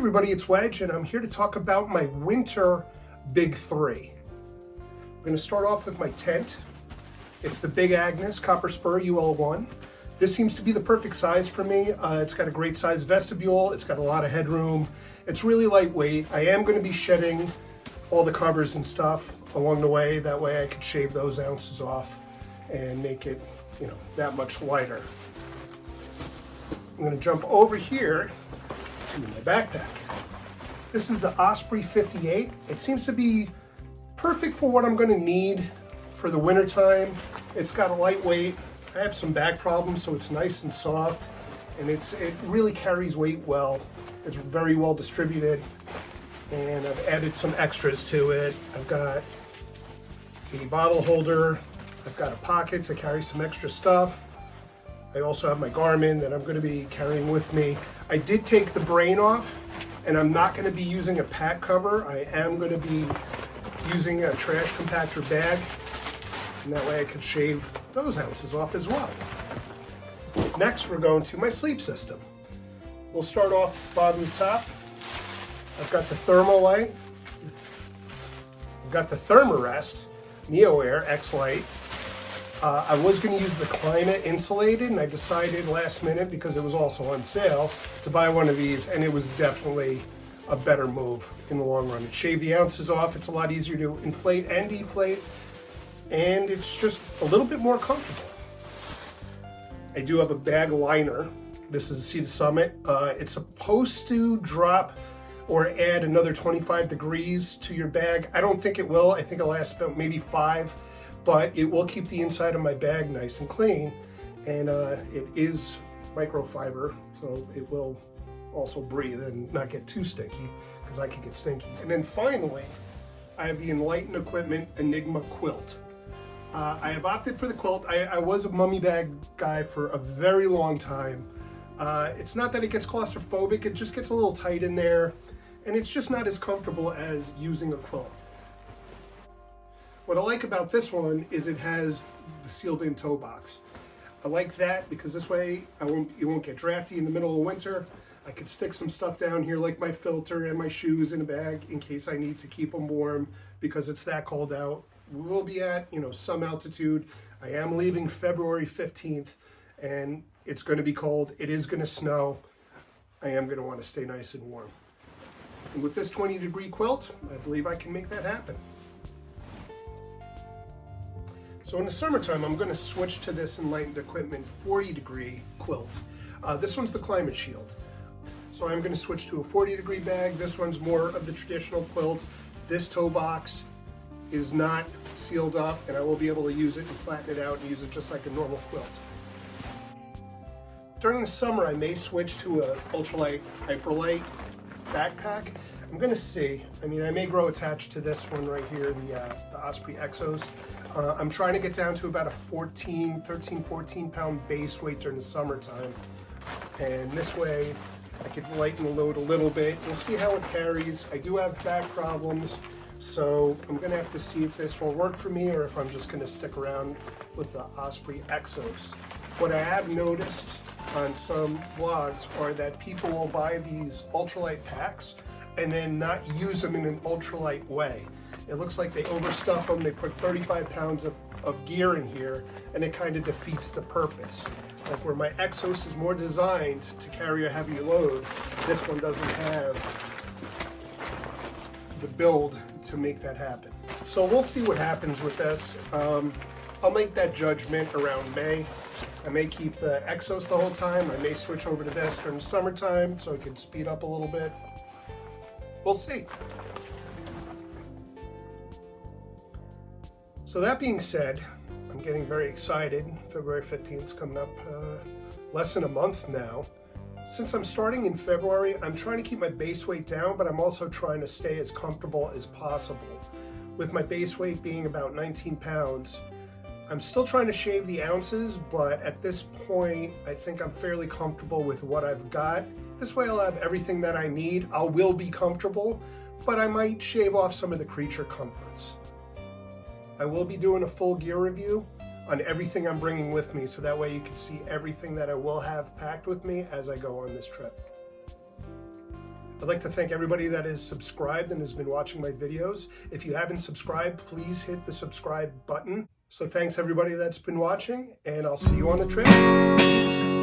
everybody, it's Wedge, and I'm here to talk about my winter big three. I'm going to start off with my tent. It's the big Agnes Copper Spur UL1. This seems to be the perfect size for me. It's got a great size vestibule. It's got a lot of headroom. It's really lightweight. I am going to be shedding all the covers and stuff along the way. That way I could shave those ounces off and make it, that much lighter. I'm going to jump over here to my backpack. This is the Osprey 58. It seems to be perfect for what I'm going to need for the winter time. It's got a lightweight. I have some back problems, so it's nice and soft, and it really carries weight well. It's very well distributed, and I've added some extras to it. I've got a bottle holder. I've got a pocket to carry some extra stuff. I also have my Garmin that I'm going to be carrying with me. I did take the brain off, and I'm not going to be using a pack cover. I am going to be using a trash compactor bag, and that way I could shave those ounces off as well. Next, we're going to my sleep system. We'll start off bottom to top. I've got the Thermalite. I've got the Thermarest Neo Air X Lite. I was going to use the Climate Insulated, and I decided last minute, because it was also on sale, to buy one of these, and it was definitely a better move in the long run. It shaved the ounces off. It's a lot easier to inflate and deflate, and it's just a little bit more comfortable. I do have a bag liner. This is a Sea to Summit. It's supposed to drop or add another 25 degrees to your bag. I don't think it will. I think it'll last about maybe 5, but it will keep the inside of my bag nice and clean. And it is microfiber, so it will also breathe and not get too stinky, because I can get stinky. And then finally, I have the Enlightened Equipment Enigma Quilt. I have opted for the quilt. I was a mummy bag guy for a very long time. It's not that it gets claustrophobic, it just gets a little tight in there, and it's just not as comfortable as using a quilt. What I like about this one is it has the sealed in toe box. I like that because this way it won't get drafty in the middle of winter. I could stick some stuff down here like my filter and my shoes in a bag in case I need to keep them warm because it's that cold out. We will be at, some altitude. I am leaving February 15th, and it's going to be cold. It is going to snow. I am going to want to stay nice and warm. And with this 20-degree quilt, I believe I can make that happen. So in the summertime, I'm going to switch to this Enlightened Equipment 40-degree quilt. This one's the Climate Shield. So I'm going to switch to a 40-degree bag. This one's more of the traditional quilt. This toe box is not sealed up, and I will be able to use it and flatten it out and use it just like a normal quilt. During the summer, I may switch to a ultralight Hyperlite backpack. I'm going to see. I may grow attached to this one right here, the Osprey Exos. I'm trying to get down to about a 13, 14 pound base weight during the summertime. And this way I could lighten the load a little bit. We'll see how it carries. I do have back problems, so I'm going to have to see if this will work for me or if I'm just going to stick around with the Osprey Exos. What I have noticed on some blogs are that people will buy these ultralight packs and then not use them in an ultralight way. It looks like they overstuff them. They put 35 pounds of gear in here, and it kind of defeats the purpose. Like where my Exos is more designed to carry a heavy load, this one doesn't have the build to make that happen. So we'll see what happens with this. I'll make that judgment around May. I may keep the Exos the whole time. I may switch over to this during the summertime so it can speed up a little bit. We'll see. So that being said, I'm getting very excited. February 15th is coming up less than a month now. Since I'm starting in February, I'm trying to keep my base weight down, but I'm also trying to stay as comfortable as possible. With my base weight being about 19 pounds, I'm still trying to shave the ounces, but at this point, I think I'm fairly comfortable with what I've got. This way I'll have everything that I need. I will be comfortable, but I might shave off some of the creature comforts. I will be doing a full gear review on everything I'm bringing with me, so that way you can see everything that I will have packed with me as I go on this trip. I'd like to thank everybody that is subscribed and has been watching my videos. If you haven't subscribed, please hit the subscribe button. So thanks everybody that's been watching, and I'll see you on the trail.